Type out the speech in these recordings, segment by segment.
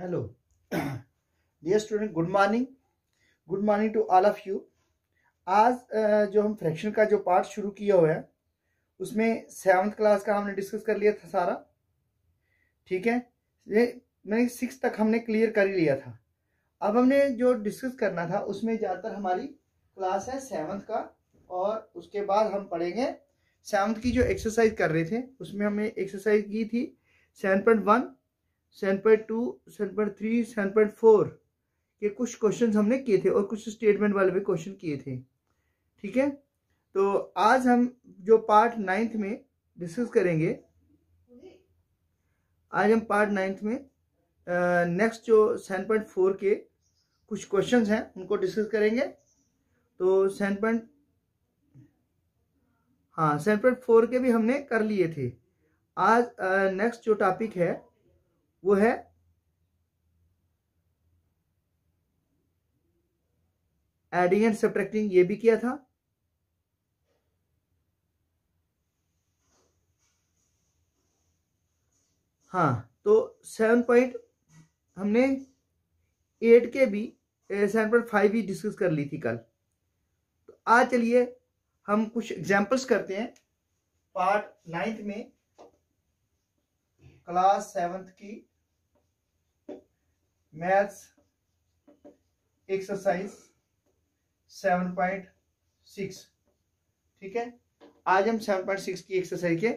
Hello dear student, good morning. Good morning to all of you. आज जो हम fraction का जो पार्ट शुरू किया हुआ है उसमें 7th क्लास का हमने डिस्कस कर लिया था सारा। ठीक है, ये मैंने 6 तक हमने क्लियर कर ही लिया था। अब हमने जो डिस्कस करना था उसमें ज़्यादातर हमारी क्लास है 7th का, और उसके बाद हम पढ़ेंगे 7th की जो एक्सरसाइज कर रहे थे उसमें हमने एक्सरसाइज की थी 7.1, 7.2, 7.3, 7.4 के कुछ क्वेश्चंस हमने किए थे और कुछ स्टेटमेंट वाले भी क्वेश्चन किए थे। ठीक है, तो आज हम जो पार्ट 9th में डिस्कस करेंगे, आज हम पार्ट 9th में नेक्स्ट जो 7.4 के कुछ क्वेश्चंस हैं उनको डिस्कस करेंगे। तो 7.4 के भी हमने कर लिए थे। आज नेक्स्ट जो टॉपिक है वो है एडिंग एंड सब्ट्रैक्टिंग, ये भी किया था। हाँ, तो 7 हमने 8 के भी 7.5 भी डिस्कस कर ली थी कल। तो आज चलिए हम कुछ एग्जांपल्स करते हैं पार्ट 9th में क्लास 7th की मैथ्स एक्सरसाइज 7.6। ठीक है, आज हम 7.6 की एक्सरसाइज के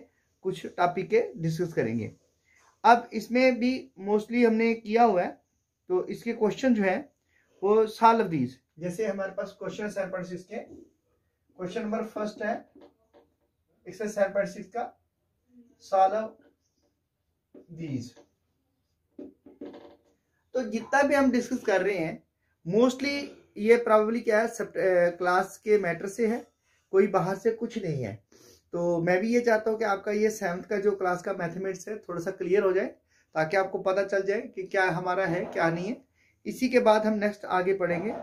कुछ टॉपिक के डिस्कस करेंगे। अब इसमें भी मोस्टली हमने किया हुआ है, तो इसके क्वेश्चन जो है वो सॉल्व दीज। जैसे हमारे पास क्वेश्चन 7.6 के क्वेश्चन नंबर फर्स्ट है एक्सरसाइज 7.6 का, सॉल्व दीज। तो जितना भी हम डिस्कस कर रहे हैं मोस्टली ये प्रॉब्लली क्या है, क्लास के मैटर से है, कोई बाहर से कुछ नहीं है। तो मैं भी ये चाहता हूँ कि आपका ये 7th का जो क्लास का मैथमेटिक्स है थोड़ा सा क्लियर हो जाए, ताकि आपको पता चल जाए कि क्या हमारा है क्या नहीं है। इसी के बाद हम नेक्स्ट आगे पढ़ेंगे।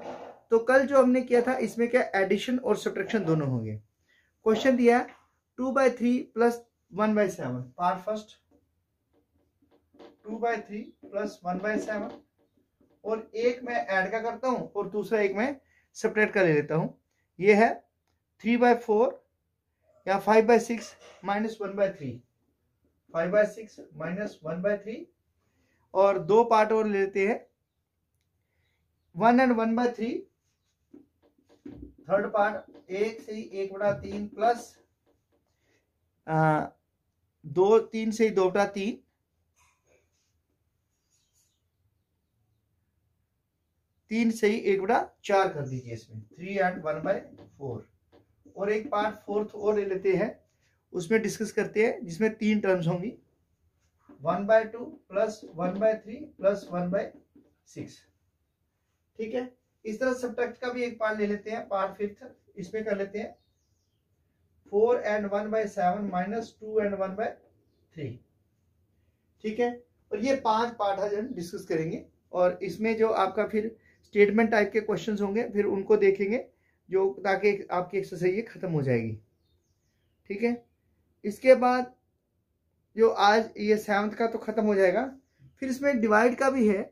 तो कल जो हमने किया था इसमें क्या एडिशन और सब्ट्रैक्शन दोनों होंगे। क्वेश्चन दिया है 2/3 प्लस 1/7, पार्ट फर्स्ट 2/3 प्लस 1/7, और एक मैं ऐड का करता हूं और दूसरा एक मैं सब्ट्रैक्ट कर ले लेता हूं। ये है 3/4 या 5/6 माइनस 1/3, 5/6 माइनस 1/3, और दो पार्ट और लेते हैं 1 and 1/3, थर्ड पार्ट 1 से 1/3 प्लस 3 से 2/3, 3 से 1/4 कर दीजिए इसमें, 3 and 1/4, और एक पार्ट फोर्थ और ले लेते हैं, उसमें डिस्कस करते हैं जिसमें 3 टर्म्स होंगी 1/2 प्लस 1/3 प्लस 1/6। ठीक है, इस तरह सब्ट्रैक्ट का भी एक पार्ट ले लेते हैं, पार्ट फिफ्थ, इसमें कर लेते हैं 4 and 1/7 माइनस 2 and 1/3। ठीक है, और ये 5 पार्ट आज हम डिस्कस करेंगे, और इसमें जो आपका फिर स्टेटमेंट टाइप के क्वेश्चंस होंगे फिर उनको देखेंगे, जो ताकि आपकी एक्सरसाइज ये खत्म हो जाएगी। ठीक है, इसके बाद जो आज ये 7th का तो खत्म हो जाएगा, फिर इसमें डिवाइड का भी है।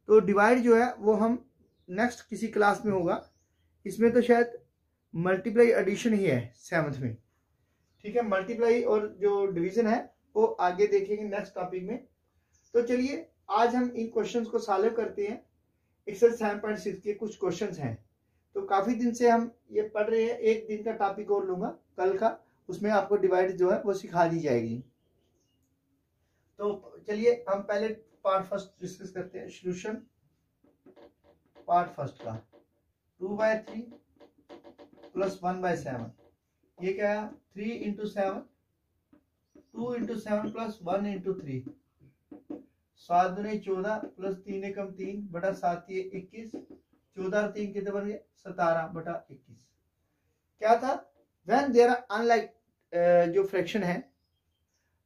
तो डिवाइड जो है वो हम नेक्स्ट किसी क्लास में होगा। इसमें तो शायद मल्टीप्लाई एडिशन ही है 7th में। ठीक है, मल्टीप्लाई और जो डिवीजन है वो आगे देखेंगे नेक्स्ट टॉपिक में। तो चलिए आज हम इन क्वेश्चंस को सॉल्व करते हैं। एक्सरसाइज 7.6 के कुछ क्वेश्चंस हैं, तो काफी दिन से हम ये पढ़ रहे हैं। एक दिन का टॉपिक और लूंगा कल का, उसमें आपको डिवाइड जो है वो सिखा दी जाएगी। तो चलिए हम पहले पार्ट फर्स्ट डिस्कस करते हैं। सॉल्यूशन पार्ट फर्स्ट का 2/3 प्लस 1/7, ये क्या है 3 into 7, 2 into 7 प्लस 1 into 3, 7 दूनी 14 प्लस 3 एकम 3 बटा 7 21, 14 और 3 कितने बन गए 17/21। क्या था, व्हेन देयर आर अनलाइक जो फ्रैक्शन है,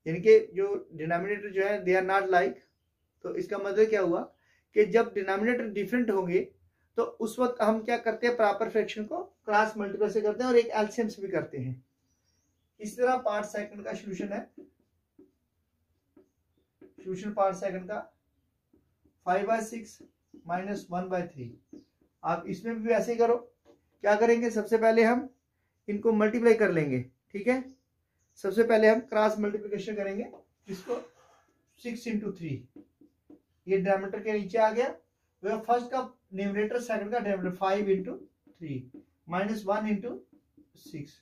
यानी कि जो डिनोमिनेटर जो है दे आर नॉट लाइक। तो इसका मतलब क्या हुआ कि जब डिनोमिनेटर डिफरेंट होंगे तो उस वक्त हम क्या करते हैं, प्रॉपर फ्रैक्शन को क्रॉस मल्टीपल से करते हैं और एक एलसीएम से भी करते हैं। इस तरह पार्ट सेकंड का सॉल्यूशन है, सॉल्यूशन पार्ट सेकंड का 5/6 माइनस 1/3। आप इसमें भी ऐसे ही करो। क्या करेंगे, सबसे पहले हम इनको मल्टीप्लाई कर लेंगे, ठीक है। सबसे पहले हम क्रॉस मल्टीप्लिकेशन करेंगे, इसको 6 इंटू 3, ये डिनोमिनेटर के नीचे आ गया। वह फर्स्ट का न्यूमरेटर, सेकंड का डिनोमिनेटर, 5 इंटू 3 माइनस 1 इंटू 6,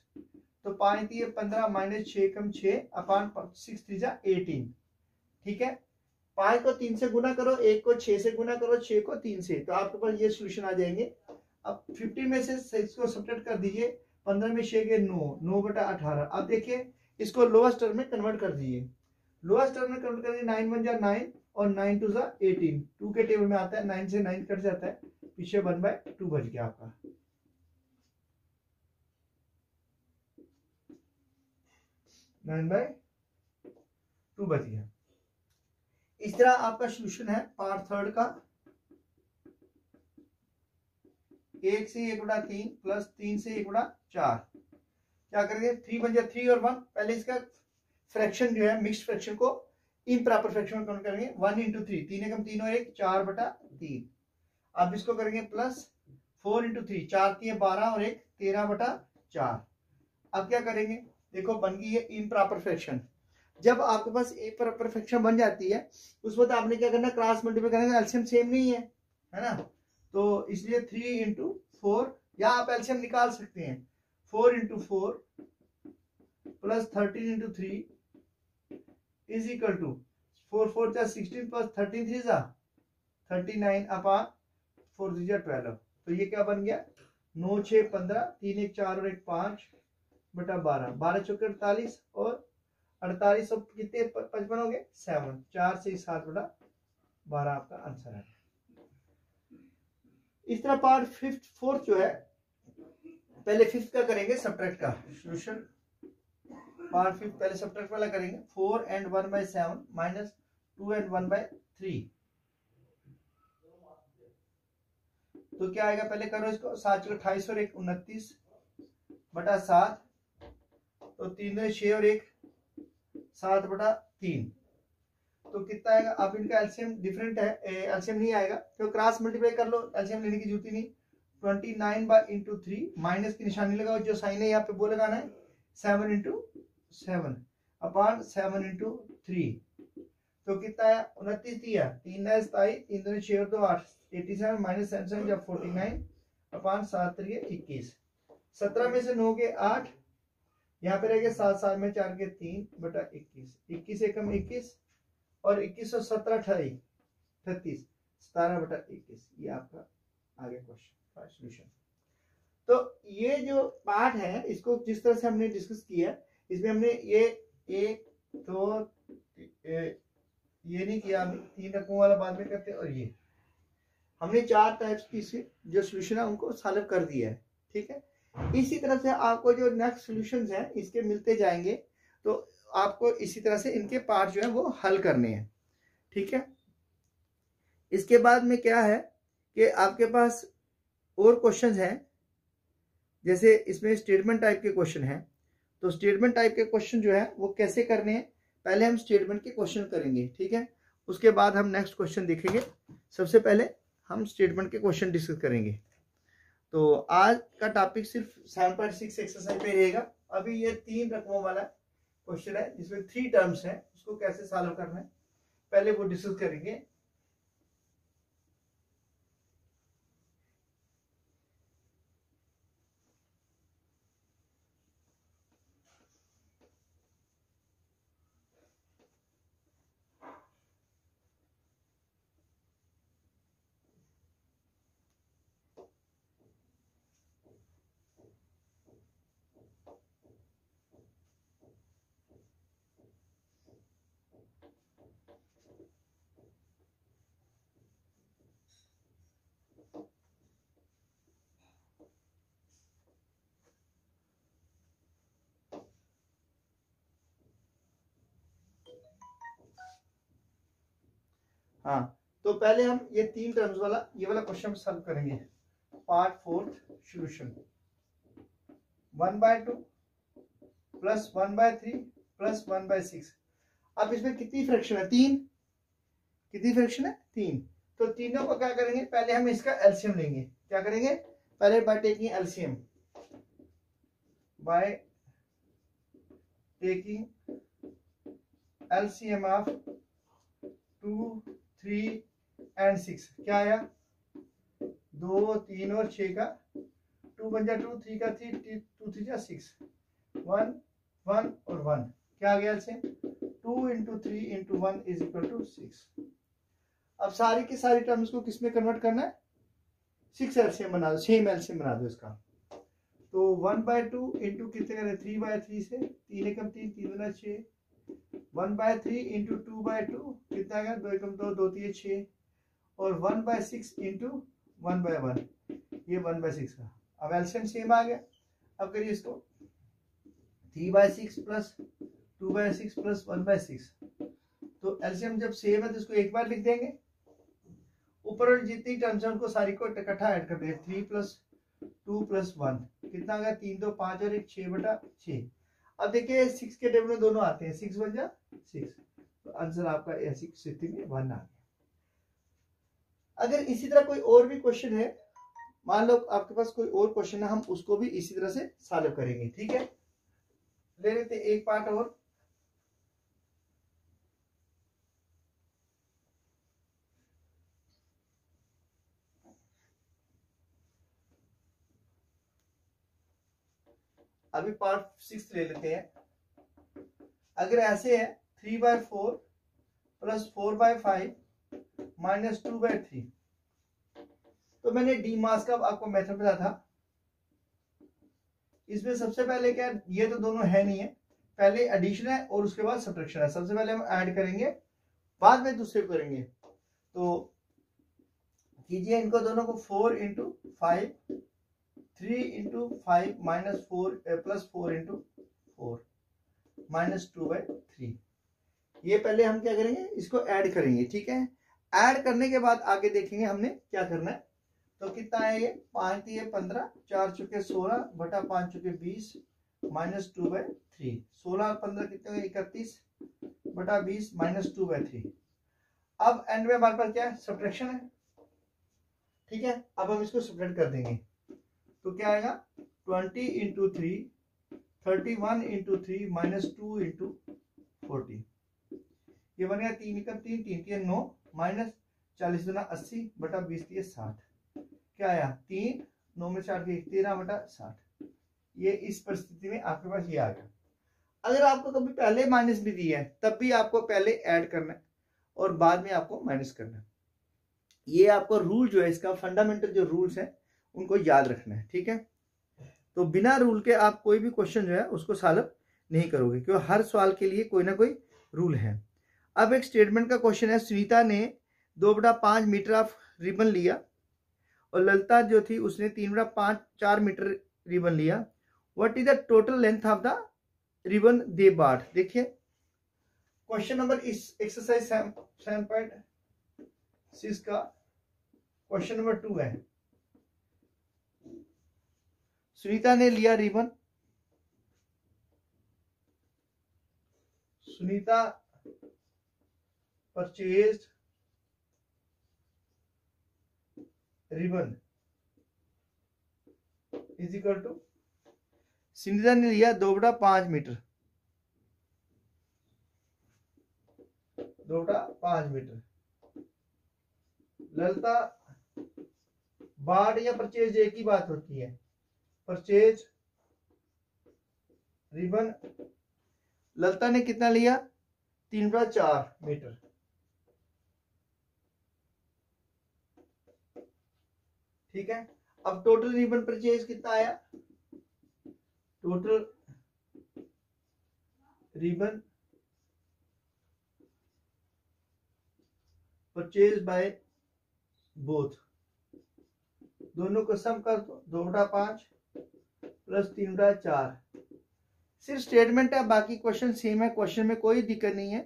तो 5 3 15 माइनस 6 कम 6 अपॉन 6 3 जा 18, ठीक है। 5 को 3 से गुना करो, 1 को 6 से गुना करो, 6 को 3 से, तो आपके पास ये सोल्यूशन आ जाएंगे। अब 50 में से 6 को सब्ट्रैक्ट कर दीजिए, 15 में 6 के 9, 9/18। अब देखिए इसको लोअर्स्ट टर्म में कन्वर्ट कर दीजिए। लोअर्स्ट टर्म में कन्वर्ट कर दीजिए, 9 1 जा 9 और 9 2 जा 18। 2 के टेबल में आता है, 9 से 9 कट जाता है, पीछे 1/2 बच गया आपका। नाइन बाय टू बच गया। इस तरह आपका सोल्यूशन है पार्ट थर्ड का। 1 से 1/3 प्लस 3 से 1/4। क्या करेंगे, 3 बन जाए 3 और 1, पहले इसका फ्रैक्शन जो है मिक्स्ड फ्रैक्शन को इम्प्रॉपर फ्रैक्शन में कन्वर्ट करेंगे। 1 इंटू 3, 3 एकम 3 और 1 4/3। अब इसको करेंगे प्लस 4 इंटू 3, 4 3 12 और 1 13/4। अब क्या करेंगे, देखो बन गई है इम्प्रॉपर फ्रैक्शन। जब आपके पास एक प्रॉपर फ्रैक्शन बन जाती है, उस वक्त आपने क्या करना, क्रॉस मल्टीप्लाई करना, एलसीएम सेम नहीं है ना, तो इसलिए 3 इंटू 4, या आप एलसीएम निकाल सकते हैं। 4 into 4 plus 13 into 3 is equal to 4 4 जा 16 प्लस 13 3 जा 39 अपॉन 4 3 जा 12। तो ये क्या बन गया, 9 6 15, 3 1 4 और 1 5/12, 12 चौके 48 और 48 सब कितने 55 हो गए 7, 4 से 7/12 आपका आंसर है। इस तरह पार्ट फिफ्थ फोर्थ जो है, पहले फिफ्थ का करेंगे सब्ट्रैक्ट का सोल्यूशन। पार्ट फिफ्थ पहले सब्ट्रैक्ट वाला करेंगे। 4 and 1/7 माइनस 2 and 1/3, तो क्या आएगा, पहले करो इसको। 7 चौके 28 और 1 29/7, तो 3 6 और 1 7/3, तो कितना आएगा। अब इनका एलसीएम डिफरेंट है, एलसीएम नहीं आएगा, तो क्रॉस मल्टीप्लाई कर लो, एलसीएम लेने की जरूरत ही नहीं। 29/3 माइनस की निशानी लगाओ, जो साइन है यहाँ पे वो लगाना है, 7 इंटू 7 अपॉन 7 इंटू 3, तो कितना आया 29 दिया, 3 27, 3 2 6 और 2 8, 87 माइनस 7 जब 49 अपॉन 7 3 21। 17 में से 9 के 8, यहाँ पे रहेगा 7 7 में 4 के 3/21, 21 एकम 21 और 21 और 17 28 38, 17/21। ये आपका आगे क्वेश्चन का सॉल्यूशन। तो ये जो पार्ट है, इसको जिस तरह से हमने डिस्कस किया, इसमें हमने ये 1 2 ये नहीं किया, हमने 3 रकमों वाला बाद में करते, और ये हमने 4 टाइप्स की जो सॉल्यूशन है उनको सॉल्व कर दिया है, ठीक है। इसी तरह से आपको जो नेक्स्ट सॉल्यूशंस हैं इसके मिलते जाएंगे, तो आपको इसी तरह से इनके पार्ट जो है वो हल करने हैं, ठीक है। इसके बाद में क्या है कि आपके पास और क्वेश्चंस हैं, जैसे इसमें स्टेटमेंट टाइप के क्वेश्चन हैं, तो स्टेटमेंट टाइप के क्वेश्चन जो है वो कैसे करने हैं, पहले हम स्टेटमेंट के क्वेश्चन करेंगे, ठीक है। उसके बाद हम नेक्स्ट क्वेश्चन देखेंगे। सबसे पहले हम स्टेटमेंट के क्वेश्चन डिस्कस करेंगे। तो आज का टॉपिक सिर्फ 7.6 एक्सरसाइज पे रहेगा। अभी ये 3 रकमों वाला क्वेश्चन है जिसमें 3 टर्म्स हैं, उसको कैसे सॉल्व करना है पहले वो डिस्कस करेंगे। हाँ, तो पहले हम ये 3 टर्म्स वाला ये वाला क्वेश्चन सॉल्व करेंगे। Part fourth solution 1/2 plus 1/3 plus 1/6। अब इसमें कितनी फ्रैक्शन है, 3, कितनी फ्रैक्शन है 3, तो तीनों को क्या करेंगे, पहले हम इसका एलसीएम लेंगे। क्या करेंगे, पहले by taking LCM, by taking LCM of 2, 3 and 6। क्या आया, 2, 3 और 6 का 2 बन जा 2, 3 का 3, 2 3 जा 6, 1 1 और 1। क्या आ गया LCM, 2 into 3 into 1 is equal to 6। अब सारी की सारी टर्म्स को किस में कन्वर्ट करना है, 6 एलसीएम बना दो, सेम एलसीएम बना दो इसका। तो 1/2 इंटू कितने करें, 3/3 से, 3 एकम 3, 3 दूना 6, 1/3 इंटू 2/2 कितना आ गया, 2 एकम 2, 2 3 6, और 1/6 इंटू 1/1, ये 1/6 का। अब एलसीएम सेम आ गया। अब करिए इसको, 3/6 प्लस 2/6 प्लस 1/6। तो एलसीएम जब सेम है तो इसको एक बार लिख देंगे, ऊपर जितनी टर्म्स है उनको सारी को इकट्ठा ऐड कर देंगे। 3 + 2 + 1 कितना आ गया, 3 2 5 और 1 6/6। अब देखिए 6 के टेबल में दोनों आते हैं, 6 बन जा 6, तो आंसर आपका ऐसी स्थिति में 1 आ गया। अगर इसी तरह कोई और भी क्वेश्चन है, मान लो आपके पास कोई और क्वेश्चन है, हम उसको भी इसी तरह से सॉल्व करेंगे। ठीक है, ले लेते एक पार्ट और। अभी पार्ट 6 ले लेते हैं। अगर ऐसे है 3/4 प्लस 4/5 माइनस 2/3, तो मैंने डी मास का आपको मेथड बताया था। इसमें सबसे पहले क्या, ये तो दोनों है नहीं है, पहले एडिशन है और उसके बाद सब्ट्रैक्शन है। सबसे पहले हम ऐड करेंगे, बाद में दूसरे को करेंगे। तो कीजिए इनको दोनों को, 4 into 5, 3 into 5 minus 4 plus 4 into 4 minus 2/3। ये पहले हम क्या करेंगे, इसको ऐड करेंगे। ठीक है, ऐड करने के बाद आगे देखेंगे हमने क्या करना है। तो कितना है ये, 5 3 15, 4 चुके 16 बटा 5 चुके 20 माइनस 2/3। 16 और 15 कितने हुए, 31 बटा 20 माइनस 2/3। अब एंड में हमारे पास क्या है, सब्ट्रैक्शन है। ठीक है, अब हम इसको सब्ट्रैक्ट कर देंगे। तो क्या आएगा, 20 इंटू 3, 31 इंटू 3 माइनस 2 इंटू 40। ये बन गया 3 एकम 3, 3 3 9 माइनस 40 दूना 80 बटा 20 3 60। क्या आया, 3 9 में 4 के 13 बटा 60। ये इस परिस्थिति में आपके पास ये आ गया। अगर आपको कभी पहले माइनस भी दिया है, तब भी आपको पहले ऐड करना है और बाद में आपको माइनस करना है। ये आपको रूल जो है, इसका फंडामेंटल जो रूल्स है उनको याद रखना है। ठीक है, तो बिना रूल के आप कोई भी क्वेश्चन जो है उसको सॉल्व नहीं करोगे, क्योंकि हर सवाल के लिए कोई ना कोई रूल है। अब एक स्टेटमेंट का क्वेश्चन है, सुनीता ने 2/5 मीटर ऑफ रिबन लिया और ललिता जो थी उसने 3/4 मीटर रिबन लिया। What is the total length of the ribbon they bought. देखिए क्वेश्चन नंबर इस एक्सरसाइज 7.6 का क्वेश्चन नंबर 2 है। सुनीता ने लिया ribbon, Sunita purchased ribbon is equal to, Sunita ने लिया 2/5 मीटर, 2/5 मीटर। ललिता बार्ड या परचेज एक ही बात होती है, परचेज रिबन। ललिता ने कितना लिया, 3/4 मीटर। ठीक है, अब टोटल रिबन परचेज कितना आया, total ribbon purchase by both, दोनों को सम कर दो, 2/5 प्लस 3/4। सिर्फ स्टेटमेंट है, बाकी क्वेश्चन सेम है, क्वेश्चन में कोई दिक्कत नहीं है।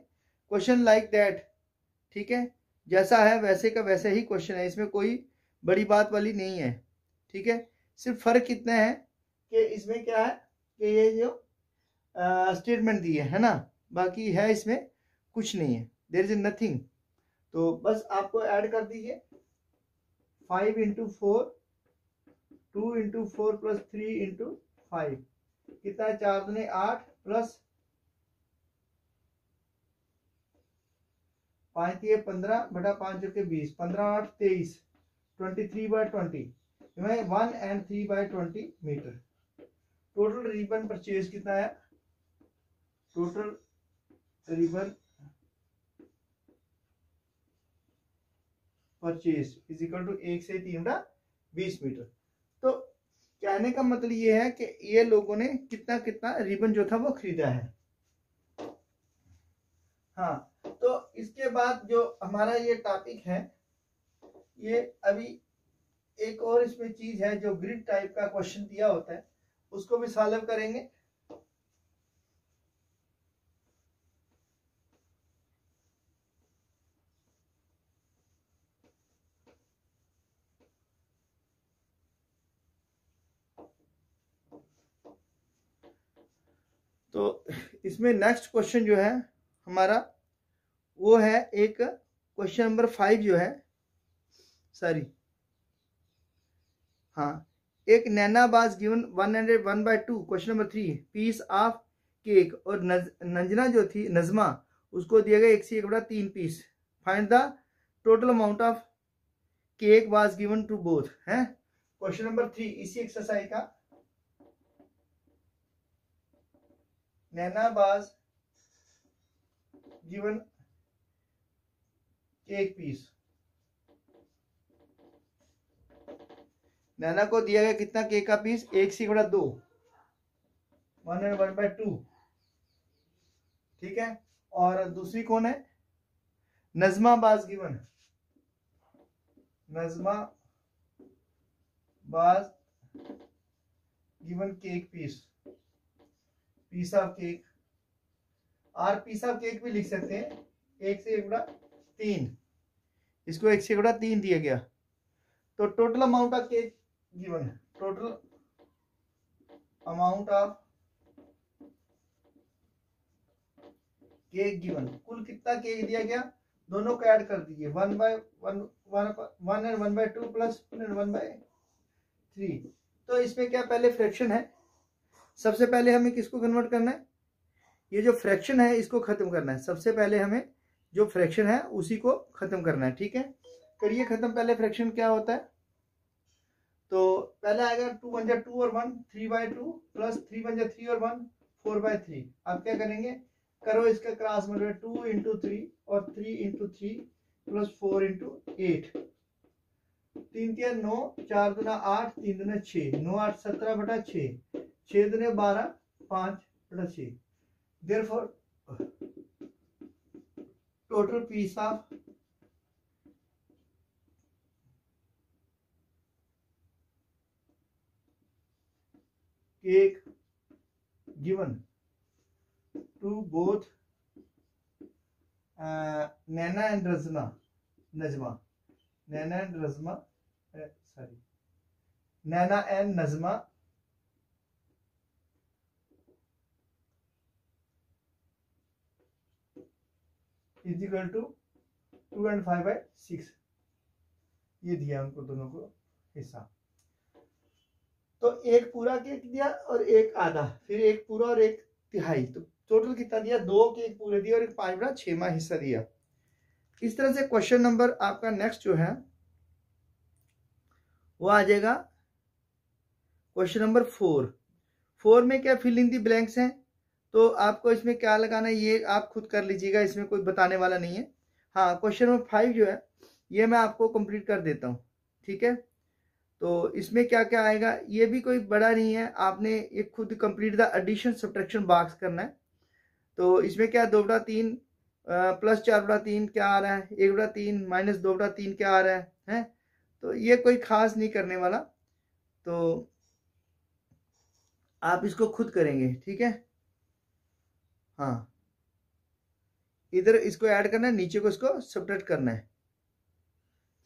क्वेश्चन लाइक दैट, ठीक है, जैसा है वैसे का वैसे ही क्वेश्चन है, इसमें कोई बड़ी बात वाली नहीं है। ठीक है, सिर्फ फर्क कितना है कि इसमें क्या है कि ये जो स्टेटमेंट दी है ना, बाकी है इसमें कुछ नहीं है, देयर इज नथिंग। तो बस आपको ऐड कर दीजिए 5 इंटू 4, 2 इंटू 4 प्लस 3 इंटू 5 कितना है, 4 दूनी 8 प्लस 5 दिए 15 बटा 5 जो के 20, 15 8 23, 23/20 में 1 and 3/20 metre. Total ribbon purchase कितना है, total ribbon purchase is equal to 1 से 3/20 मीटर। तो कहने का मतलब ये है कि ये लोगों ने कितना कितना रिबन जो था वो खरीदा है। हाँ, तो इसके बाद जो हमारा ये टॉपिक है, ये अभी एक और इसमें चीज है जो ग्रिड टाइप का क्वेश्चन दिया होता है, उसको भी सॉल्व करेंगे। तो इसमें नेक्स्ट क्वेश्चन जो है हमारा वो है एक क्वेश्चन नंबर 5 जो है, सॉरी हाँ, एक Naina was given 101/2 question number 3 piece of cake, और नंजना जो थी नजमा उसको दिया गया 1 से 1/3 piece. Find the total amount of cake was given to both है। क्वेश्चन नंबर 3 इसी एक्सरसाइज का, नैना बाज गिवन केक पीस, नैना को दिया गया कितना केक का पीस, 1 से 1/2 1/2, ठीक है। और दूसरी कौन है, Najma was given, Najma was given cake piece, piece of cake, और पीस ऑफ केक भी लिख सकते हैं 1 से 1/3, इसको 1 से 1/3 दिया गया। तो total amount of cake given है, total amount of cake given, कुल कितना केक दिया गया, दोनों को ऐड कर दीजिए 1/1 एंड 1/2 प्लस 1/3। तो इसमें क्या पहले फ्रैक्शन है, सबसे पहले हमें किसको कन्वर्ट करना है, ये जो फ्रैक्शन है इसको खत्म करना है। सबसे पहले हमें जो फ्रैक्शन है उसी को खत्म करना है, ठीक है। करिए खत्म, पहले फ्रैक्शन क्या होता है, तो पहले आएगा 2 1 2 और 1 3/2 प्लस 3 1 3 और 1 4/3। आप क्या करेंगे, करो इसका क्रॉस मल्टीप्लाई 2 इंटू 3 और 3 इंटू 3 प्लस 4 इंटू 8, 3 3 9, 4 दूना 8, 3 दूना 6, 9 8 17/6, 6 दूने 12, 5/6। Therefore total piece of cake given to both Nana and Najma, Nana and Nazma, sorry, Nana and Nazma is equal to 2 and 5/6, ये दिया उनको दोनों को हिस्सा। तो एक पूरा केक दिया और एक आधा, फिर एक पूरा और एक तिहाई, तो टोटल कितना दिया, 2 केक पूरे दिए और एक 5/6 हिस्सा दिया। इस तरह से क्वेश्चन नंबर आपका नेक्स्ट जो है वो आ जाएगा क्वेश्चन नंबर 4 में क्या फिल इन दी ब्लैंक्स हैं, तो आपको इसमें क्या लगाना है ये आप खुद कर लीजिएगा, इसमें कोई बताने वाला नहीं है। हाँ, क्वेश्चन नंबर 5 जो है ये मैं आपको कंप्लीट कर देता हूँ, ठीक है। तो इसमें क्या क्या आएगा, ये भी कोई बड़ा नहीं है, आपने ये खुद complete the addition subtraction box करना है। तो इसमें क्या 2/3 प्लस 4/3 क्या आ रहा है, 1/3 माइनस 2/3 क्या आ रहा है। तो ये कोई खास नहीं करने वाला, तो आप इसको खुद करेंगे, ठीक है। हाँ, इधर इसको ऐड करना है, नीचे को इसको सब्ट्रैक्ट करना है।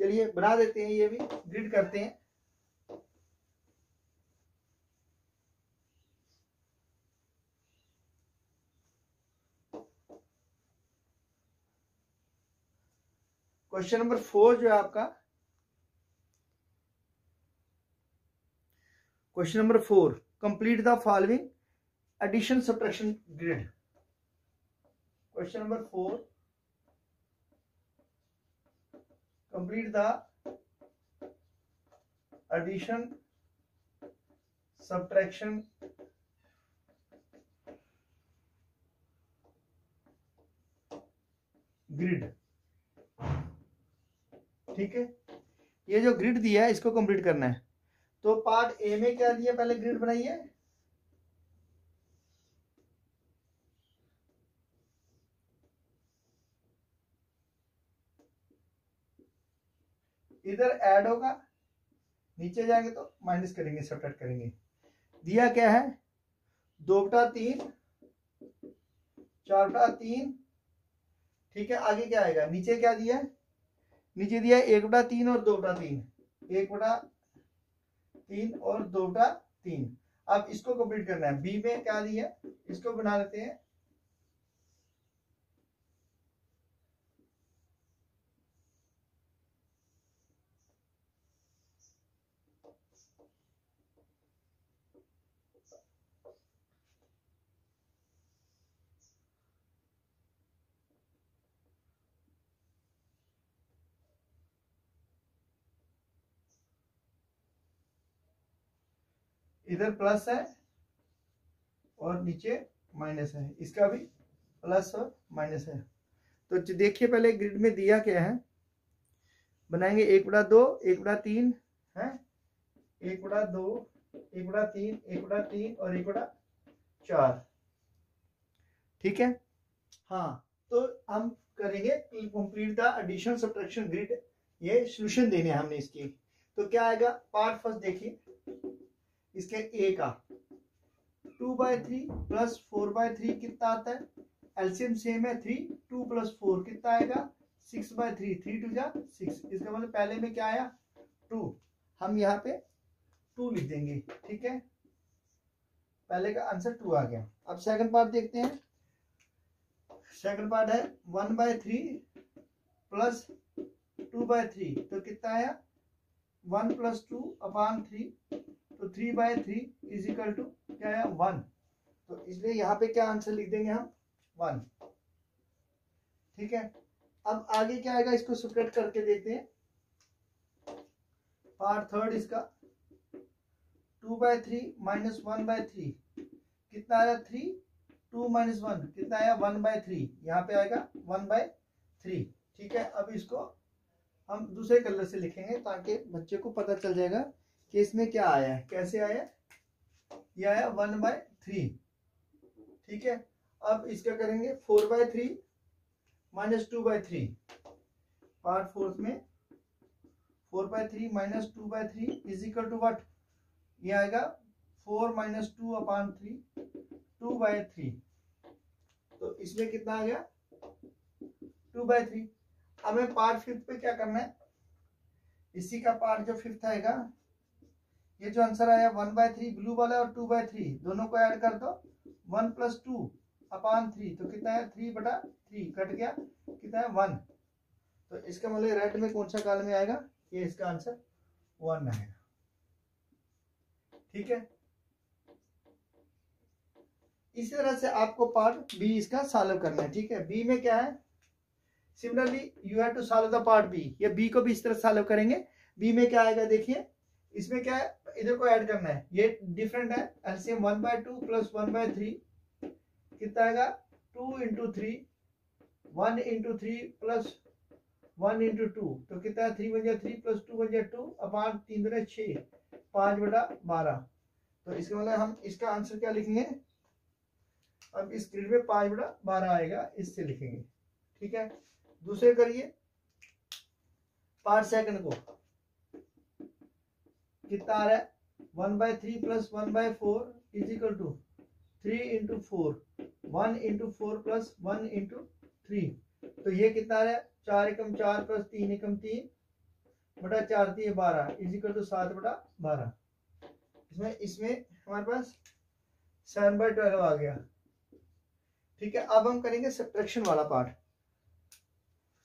चलिए बना देते हैं, ये भी ग्रिड करते हैं। क्वेश्चन नंबर 4 जो है आपका, question number 4, complete the following addition subtraction grid. Question number 4, complete the addition subtraction grid. ठीक है, ये जो ग्रिड दिया है इसको कंप्लीट करना है। तो पार्ट ए में क्या दिया, पहले ग्रिड बनाइए। इधर ऐड होगा, नीचे जाएंगे तो माइनस करेंगे, सब्ट्रैक्ट करेंगे। दिया क्या है, 2 बटा 3, 4 बटा 3। ठीक है, आगे क्या आएगा, नीचे क्या दिया है, नीचे दिया है 1 बटा 3 और 2 बटा 3, 1 बटा 3 और 2 बटा 3। अब इसको कंप्लीट करना है। बी में क्या दिया है, इसको बना लेते हैं। इधर प्लस है और नीचे माइनस है, इसका भी प्लस और माइनस है। तो देखिए पहले ग्रिड में दिया क्या है, बनाएंगे 1 बटा 2, 1 बटा 3 है, 1 बटा 2, 1 बटा 3, 1 बटा 3 और 1 बटा 4। ठीक है, हाँ, तो हम करेंगे complete the addition subtraction grid. ये सॉल्यूशन देने हैं हमने इसकी। तो क्या आएगा, पार्ट फर्स्ट देखिए, इसके ए का 2/3 प्लस 4/3 कितना आता है, एलसीएम सेम है 3, 2 प्लस 4 कितना आएगा 6/3, 3 2 जा 6। इसका मतलब पहले में क्या आया 2, हम यहाँ पे 2 लिख देंगे। ठीक है, पहले का आंसर 2 आ गया। अब सेकंड पार्ट देखते हैं। सेकंड पार्ट है 1/3 प्लस 2/3, तो कितना आया 1 प्लस 2 अपान 3, तो 3/3 इज इक्वल टू क्या है 1। तो इसलिए यहाँ पे क्या आंसर लिख देंगे हम 1। ठीक है, अब आगे क्या आएगा, इसको सब्ट्रैक्ट करके देखते हैं। पार्ट थर्ड इसका 2/3 माइनस 1/3 कितना आया 3, 2 माइनस 1 कितना आया 1/3, यहाँ पे आएगा 1/3। ठीक है, अब इसको हम दूसरे कलर से लिखेंगे ताकि बच्चे को पता चल जाएगा कि इसमें क्या आया है, कैसे आया, ये आया 1/3। ठीक है, अब इसका करेंगे 4/3 माइनस 2/3। पार्ट फोर्थ में 4/3 minus 2/3 is equal to what, ये आएगा 4 माइनस 2 अपान 3, 2/3। तो इसमें कितना आ गया 2/3। अब हमें पार्ट फिफ्थ पे क्या करना है, इसी का पार्ट जो फिफ्थ आएगा, ये जो आंसर आया 1/3 ब्लू वाला और 2/3 दोनों को ऐड कर दो, 1 प्लस 2 अपान 3, तो कितना है 3/3 कट गया, कितना है 1। तो इसका मतलब रेड में कौन सा कॉलम में आएगा, ये इसका आंसर 1 आएगा। ठीक है, इसी तरह से आपको पार्ट बी इसका सॉल्व करना है। ठीक है, बी में क्या है, similarly you have to solve the part B. ये बी को भी इस तरह सॉल्व करेंगे। बी में क्या आएगा देखिए, इसमें क्या है, इधर को ऐड करना है, ये डिफरेंट है, एलसीएम 1/2 प्लस 1/3 कितना आएगा 2 × 3, 1 × 3 प्लस 1 × 2, तो कितना है 3 × 3 प्लस 2 × 2 अपान 3 × 6, 5/12। तो इसका मतलब हम इसका आंसर क्या लिखेंगे, अब इस ग्रिड में 5/12 आएगा, इससे लिखेंगे। ठीक है, दूसरे करिए पार्ट सेकंड को, कितना आ रहा है 1/3 plus 1/4 is equal to 3 × 4, 1 × 4 plus 1 × 3, तो ये कितना आ रहा है 4 एकम 4 प्लस 3 एकम 3 बटा 4 3 12 इज इक्वल टू 7/12। इसमें हमारे पास 7/12 आ गया। ठीक है, अब हम करेंगे सब्ट्रैक्शन वाला पार्ट।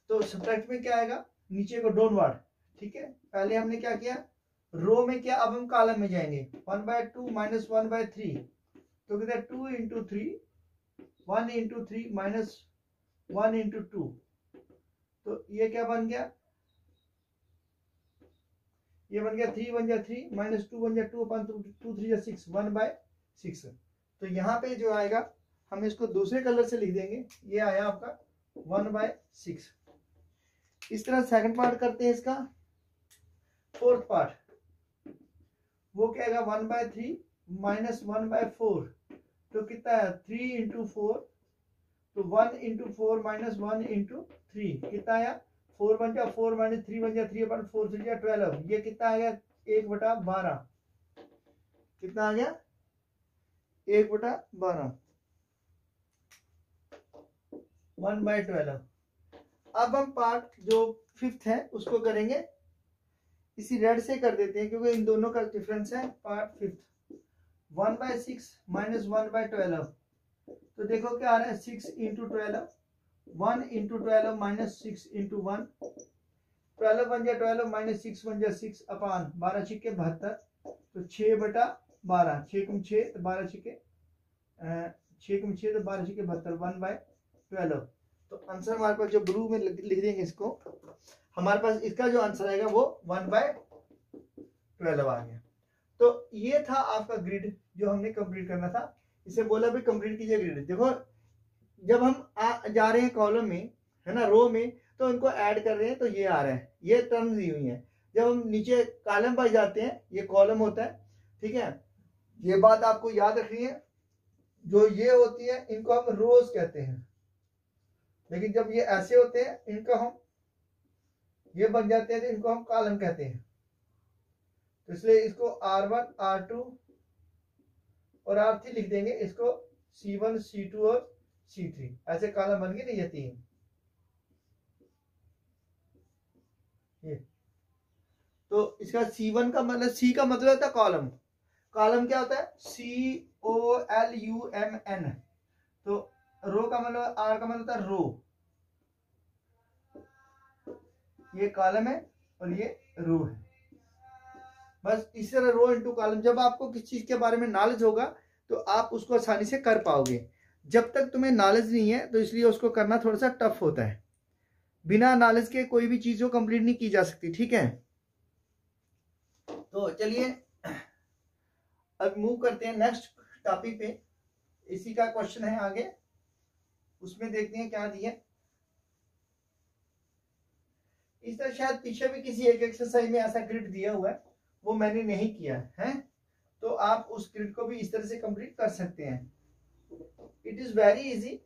तो सब्ट्रैक्ट में क्या आएगा, नीचे को डाउनवर्ड, ठीक है। पहले हमने क्या किया, रो में किया, अब हम कॉलम में जाएंगे। 1/2 माइनस 1/3, तो कितना 2 इंटू 3, 1 इंटू 3 माइनस 1 इंटू 2, तो ये क्या बन गया, ये बन गया 3 बन गया 3 माइनस 2 बन गया 2 अपन 2 3 या 6, 1/6। तो यहाँ पे जो आएगा हम इसको दूसरे कलर से लिख देंगे, ये आया आपका 1/6। इस तरह सेकंड पार्ट करते हैं इसका। फोर्थ पार्ट वो क्या आएगा 1/3 माइनस 1/4, तो कितना है 3 इंटू 4, तो 1 इंटू 4 माइनस 1 इंटू 3, कितना आया 4 बन गया, 4 माइनस 3 बन गया 3 अपन 4 3 12, ये कितना आ गया 1/12, कितना आ गया 1/12, 1/12। अब हम पार्ट जो फिफ्थ है उसको करेंगे, इसी रेड से कर देते हैं क्योंकि इन दोनों का डिफरेंस है। पार्ट फिफ्थ 1/6 माइनस 1/12, तो देखो क्या आ रहा है 6 इंटू 12, 1 इंटू 12 माइनस 6 इंटू 1, 12 बन गया 12 माइनस 6 बन गया 6 अपान 12 छिके 72, तो 6/12, 6 कम 6 तो 12 छिके 6 कम 6 तो 12 छिके 72, 1/12। तो आंसर हमारे पास जो ब्लू में लिख देंगे इसको, हमारे पास इसका जो आंसर आएगा वो 1/12 आ गया। तो ये था आपका ग्रिड जो हमने कंप्लीट करना था। इसे बोला भी कंप्लीट कीजिए ग्रिड। देखो जब हम जा रहे हैं कॉलम में, है ना, रो में, तो इनको ऐड कर रहे हैं तो ये आ रहा है, ये टर्म्स दी हुई है। जब हम नीचे कॉलम पर जाते हैं ये कॉलम होता है, ठीक है। ये बात आपको याद रखनी है, जो ये होती है इनको हम रोज कहते हैं, लेकिन जब ये ऐसे होते हैं इनको हम ये बन जाते हैं तो इनको हम कॉलम कहते हैं। तो इसलिए इसको R1 R2 और R3 लिख देंगे, इसको C1 C2 और C3, ऐसे कॉलम बन गए ना ये तीन। ये तो इसका C1 का मतलब, C का मतलब होता है कॉलम। कॉलम क्या होता है COLUMN। तो रो का मतलब, R का मतलब होता है रो, ये कॉलम है और ये रो है। बस इस तरह रो इनटू कॉलम। जब आपको किसी चीज के बारे में नॉलेज होगा तो आप उसको आसानी से कर पाओगे। जब तक तुम्हें नॉलेज नहीं है तो इसलिए उसको करना थोड़ा सा टफ होता है। बिना नॉलेज के कोई भी चीज को कंप्लीट नहीं की जा सकती, ठीक है। तो चलिए अब मूव करते हैं नेक्स्ट टॉपिक पे। इसी का क्वेश्चन है आगे, उसमें देखते हैं क्या दिया। इस तरह शायद पीछे भी किसी एक एक्सरसाइज में ऐसा ग्रिड दिया हुआ है, वो मैंने नहीं किया है, तो आप उस ग्रिड को भी इस तरह से कंप्लीट कर सकते हैं। It is very easy.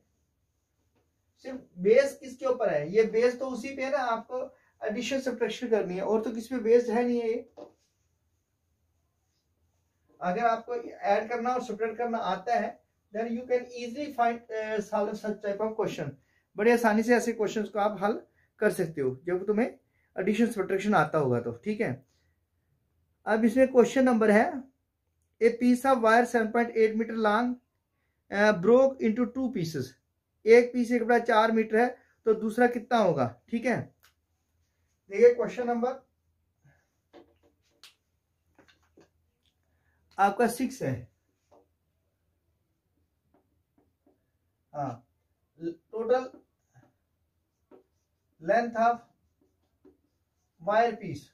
सिर्फ बेस किसके ऊपर है, ये बेस तो उसी पे है ना, आपको एडिशन सब्ट्रैक्शन करनी है, और तो किस पे बेस्ड है नहीं है ये। अगर आपको ऐड करना और सब्ट्रैक्ट करना आता है then you can easily find solve such type of question. बड़े आसानी से ऐसे क्वेश्चंस को आप हल कर सकते हो जब तुम्हें एडिशन सब्ट्रैक्शन आता होगा तो, ठीक है। अब इसमें क्वेश्चन नंबर है, a piece of wire 7.8 metre long broke into 2 pieces. एक पीस 1/4 मीटर है, तो दूसरा कितना होगा, ठीक है। देखिए क्वेश्चन नंबर आपका 6 है। हाँ, total length of wire piece,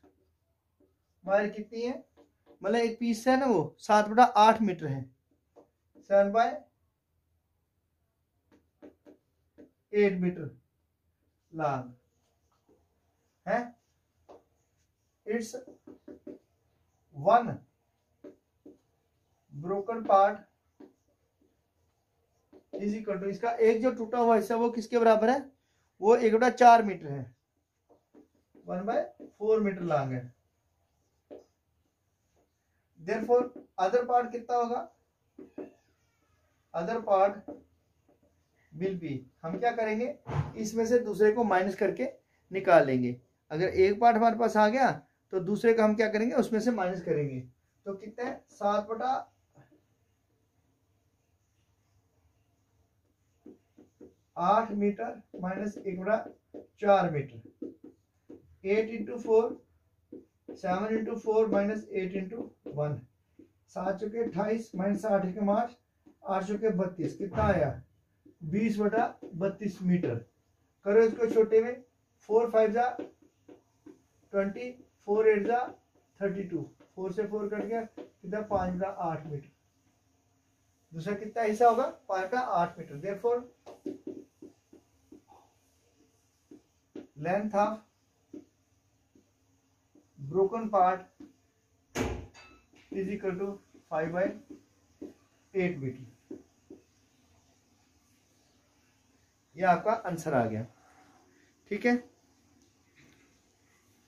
wire कितनी है, मतलब एक पीस है ना वो 7/8 मीटर है, 7/8 मीटर लॉन्ग है। It's one broken part is equal to, इसका एक जो टूटा हुआ हिस्सा वो किसके बराबर है, वो 1/4 मीटर है, 1/4 मीटर लॉन्ग है। देयरफॉर अदर पार्ट कितना होगा, अदर पार्ट विल बी, हम क्या करेंगे इसमें से दूसरे को माइनस करके निकाल लेंगे। अगर एक पार्ट हमारे पास आ गया तो दूसरे का हम क्या करेंगे उसमें से माइनस करेंगे, तो कितना है 7/8 metre minus 1/4 metre 8 into 4, 7 into 4 minus 8 into 1, 7 चौके 28 माइनस 8 के 8, 8 चौके 32, कितना आया 20/32 मीटर। करो इसको छोटे में, 4 5 जा 20, 4 8 जा 32, 4 से 4 कट गया, कितना 5 जा 8 मीटर। दूसरा कितना हिस्सा होगा 5 का 8 metre. Therefore length of broken part is equal to 5/8 metre. यह आपका आंसर आ गया। ठीक है,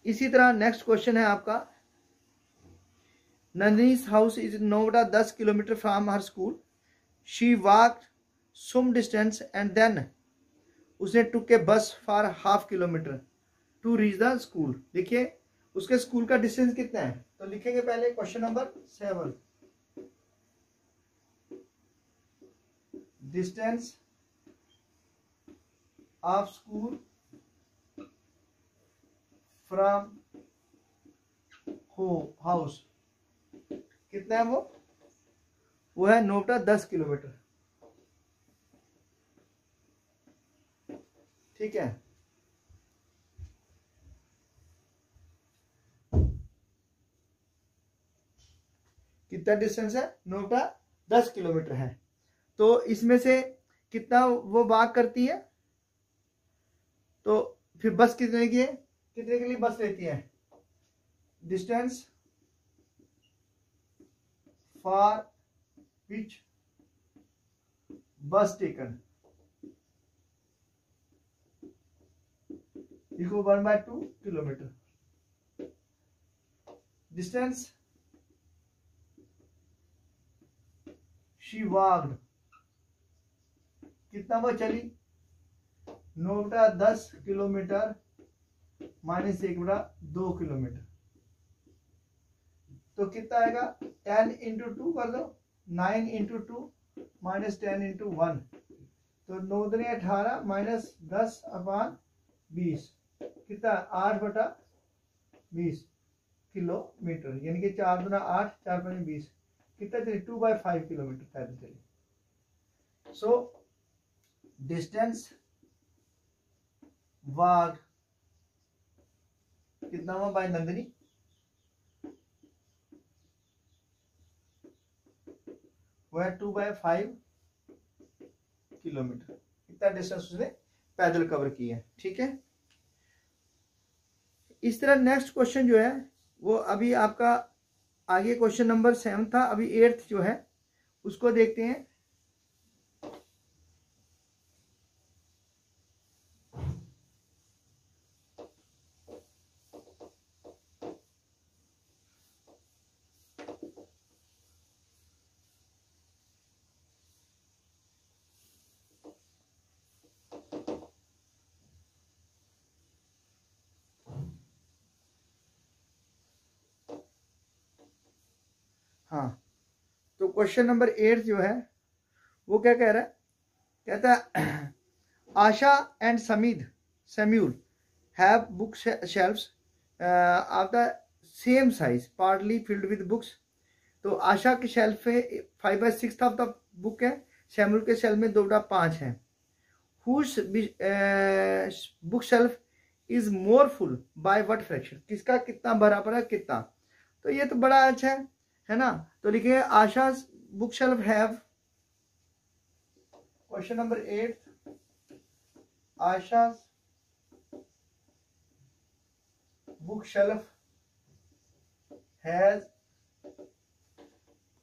इसी तरह नेक्स्ट क्वेश्चन है आपका, Nandini's house is 9/10 kilometre from her school, she walked some distance and then उसने took a bus for half kilometre to reach the school. देखिए उसके स्कूल का डिस्टेंस कितना है, तो लिखेंगे पहले question number 7, distance of school from house कितना है, वो है 9/10 किलोमीटर। ठीक है, कितना डिस्टेंस है 9/10 किलोमीटर है। तो इसमें से कितना वो वॉक करती है, तो फिर बस कितने की है, कितने के लिए बस लेती है, डिस्टेंस फॉर विच बस taken equal 1/2 kilometre. Distance she walked कितना वो चली, 9/10 किलोमीटर माइनस 1/2 किलोमीटर, तो कितना आएगा 10 इंटू 2 कर दो, 9 इंटू 2 माइनस 10 इंटू 1, तो 9 दूनी 18 माइनस 10/20, कितना 8/20 किलोमीटर, यानी कि 4 दूना 8, 4 5 20, कितना चली 2/5 किलोमीटर पैदल चली। सो डिस्टेंस वॉक कितना हुआ बाय नंदिनी, वो है 2/5 किलोमीटर। इतना डिस्टेंस उसने पैदल कवर किया है। ठीक है, इस तरह नेक्स्ट क्वेश्चन जो है वो अभी आपका आगे क्वेश्चन नंबर 7 था, अभी 8th जो है उसको देखते हैं। हाँ, तो क्वेश्चन नंबर 8 जो है वो क्या कह रहा है, कहता है Asha and Samuel have book shelves of the same size partly filled with books. तो आशा के शेल्फ में 5/6 ऑफ द बुक है, सैम्यूल के शेल्फ में 2/5 है। Whose book shelf is more full by what fraction, किसका कितना बराबर है कितना। तो ये तो बड़ा अच्छा है ना, तो लिखिए Asha book shelf have, question number 8, Asha book shelf has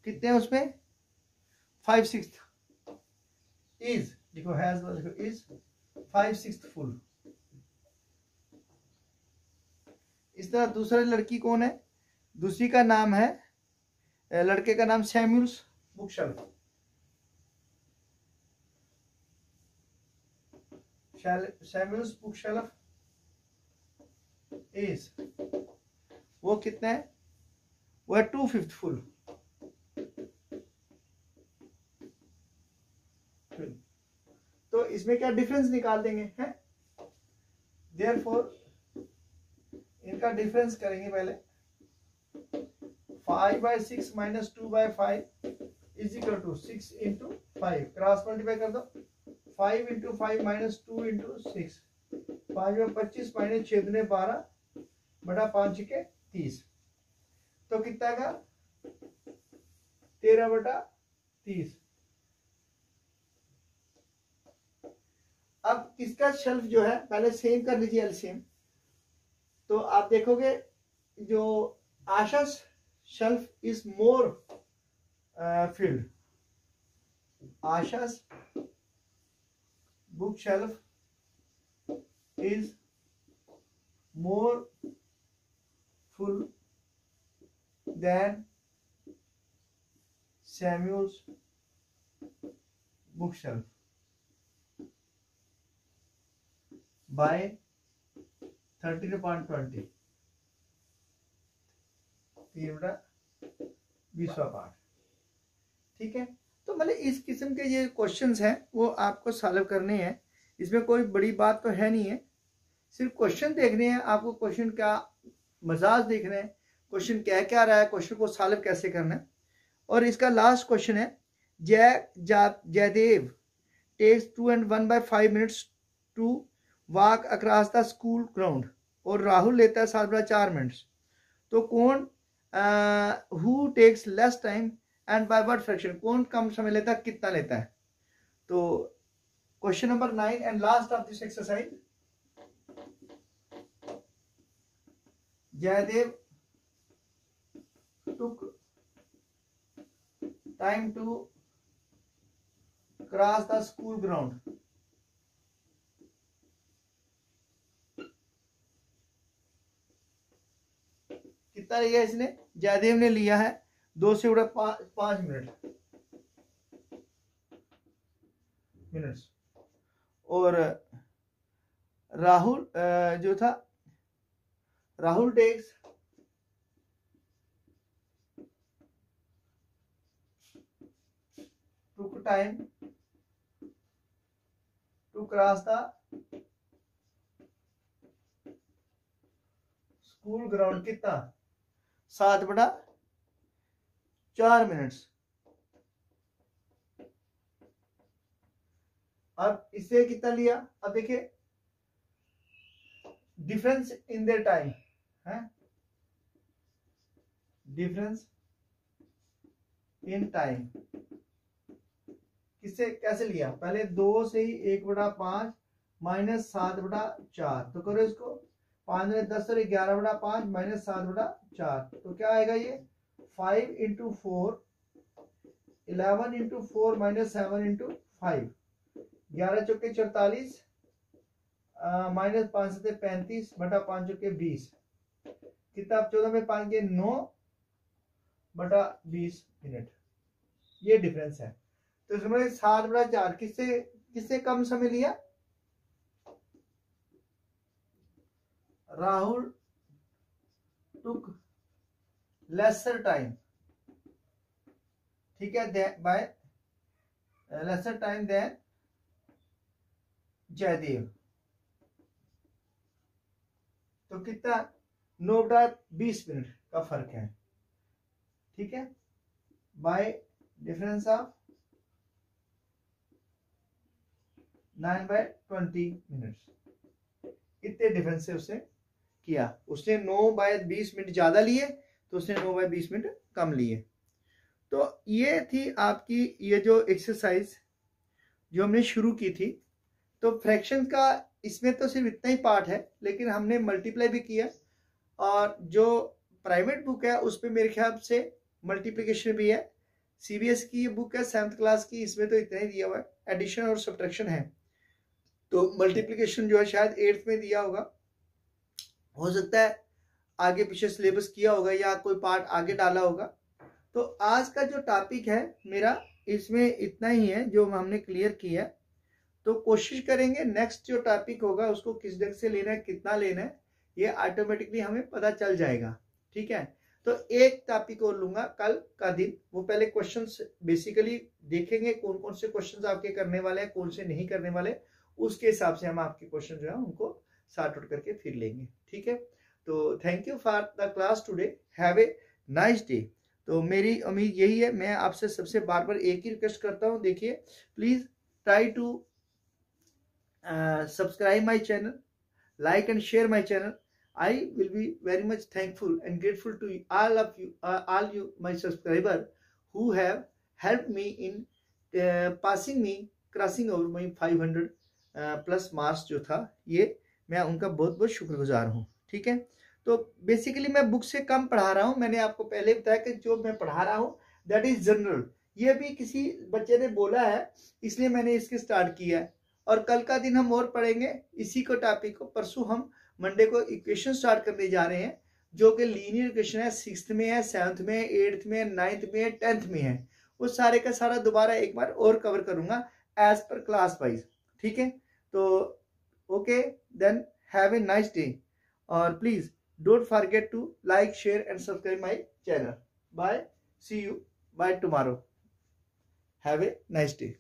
कितने हैं उसमें 5/6 इज, देखो हैज इज 5/6 फुल। इस तरह दूसरी लड़की कौन है, दूसरी का नाम है, लड़के का नाम Samuels book shelf, Samuels book shelf is, वो कितना है, वो है 2/5 फुल। तो इसमें क्या डिफरेंस निकाल देंगे हैं, देयरफॉर इनका डिफरेंस करेंगे पहले। 5/6 minus 2/5 is equal to 6 into 5, cross multiply कर दो। 5 इंटू 5 माइनस 2 इंटू 6, 5/25 माइनस 6 दूने 12 बटा 5 के 30, तो कितना का 13/30। अब इसका शेल्फ जो है पहले सेम कर लीजिए एलसीएम, तो आप देखोगे जो आशा's शेल्फ इज मोर फिल्ड, आशा's book shelf is more full then Samuel's bookshelf by 13.20, 3/20 part. ठीक है, तो मतलब इस किस्म के ये क्वेश्चंस हैं वो आपको सॉल्व करने हैं। इसमें कोई बड़ी बात तो है नहीं है, सिर्फ क्वेश्चन देखने हैं आपको, क्वेश्चन का मजाज देखना है, क्वेश्चन क्या रहा है, क्वेश्चन को सॉल्व कैसे करना है। और इसका लास्ट क्वेश्चन है, Jaydev takes 2 and 1/5 minutes to walk across the school ground, और राहुल लेता है 7/4 मिनट्स, तो कौन who takes less time and by what fraction, कौन कम समय लेता है, कितना लेता है। तो question number 9 and last of this exercise, Jaydev took time to cross the school ground, कितना लिया इसने, जयदेव ने लिया है 2 से 5 मिनट्स, और राहुल जो था, Rahul takes took time to cross the school ground, कितना 7/4 मिनट्स। अब इससे कितना लिया, अब देखिए डिफरेंस इन देयर टाइम है, डिफरेंस इन टाइम किससे कैसे लिया, पहले 2 से ही 1/5 माइनस 7/4, तो करो इसको 5 में 10 और 11/5 माइनस 7/4, तो क्या आएगा ये 5 इंटू 4, 11 इंटू 4 माइनस 7 इंटू 5, 11 चौके 44 माइनस 5 से 35 बटा 5 चौके 20, कितना 14 में 5 के 9/20 मिनट, ये डिफरेंस है। तो इसमें 7/4 किससे कम समय लिया, राहुल टुक लेसर टाइम, ठीक है, by lesser time then Jaydev, तो कितना 9/20 मिनट का फर्क है। ठीक है, बाय डिफरेंस ऑफ 9/20 मिनट्स, इतने डिफरेंस से उसने किया, उसने 9/20 मिनट ज्यादा लिए तो उसने 9/20 मिनट कम लिए। तो ये थी आपकी ये जो एक्सरसाइज जो हमने शुरू की थी। तो फ्रैक्शन का इसमें तो सिर्फ इतना ही पार्ट है, लेकिन हमने मल्टीप्लाई भी किया, और जो प्राइवेट बुक है उस पर मेरे ख्याल से मल्टीप्लिकेशन भी है। सीबीएस की ये बुक है 7th क्लास की, इसमें तो इतना ही दिया हुआ है, एडिशन और सब्ट्रैक्शन है, तो मल्टीप्लिकेशन जो है शायद 8th में दिया होगा, हो सकता है आगे पीछे सिलेबस किया होगा या कोई पार्ट आगे डाला होगा। तो आज का जो टॉपिक है मेरा इसमें इतना ही है जो हमने क्लियर किया। तो कोशिश करेंगे नेक्स्ट जो टॉपिक होगा उसको किस ढंग से लेना है, कितना लेना है, ये ऑटोमेटिकली हमें पता चल जाएगा। ठीक है, तो एक टॉपिक और लूंगा कल का दिन, वो पहले क्वेश्चंस बेसिकली देखेंगे कौन कौन से क्वेश्चंस आपके करने वाले हैं, कौन से नहीं करने वाले, उसके हिसाब से हम आपके क्वेश्चन जो है उनको सॉर्ट आउट करके फिर लेंगे। ठीक है, तो thank you for the class today, have a nice day. तो मेरी उम्मीद यही है, मैं आपसे सबसे बार बार एक ही रिक्वेस्ट करता हूँ, देखिए please try to subscribe my channel, like and share my channel. I will be very much thankful and grateful to all of you, my subscriber who have helped me in crossing over my 500 plus marks जो था, ये मैं उनका बहुत बहुत शुक्रगुजार हूँ। ठीक है, तो बेसिकली मैं बुक से कम पढ़ा रहा हूँ। मैंने आपको पहले बताया कि जो मैं पढ़ा रहा हूँ दैट इज जनरल। ये भी किसी बच्चे ने बोला है, इसलिए मैंने इसके स्टार्ट किया है। और कल का दिन हम और पढ़ेंगे इसी को टॉपिक को। परसों हम मंडे को इक्वेशन स्टार्ट करने जा रहे हैं, जो कि लीनियर इक्वेशन है, 6th में है, 7th में है, 8th में है, 9th में है, 10th में है। वो सारे का सारा दोबारा एक बार और कवर करूंगा एज पर क्लास वाइज। ठीक है, तो okay then, have a nice day, और please don't forget to like, share and subscribe my channel. Bye, see you bye tomorrow, have a nice day.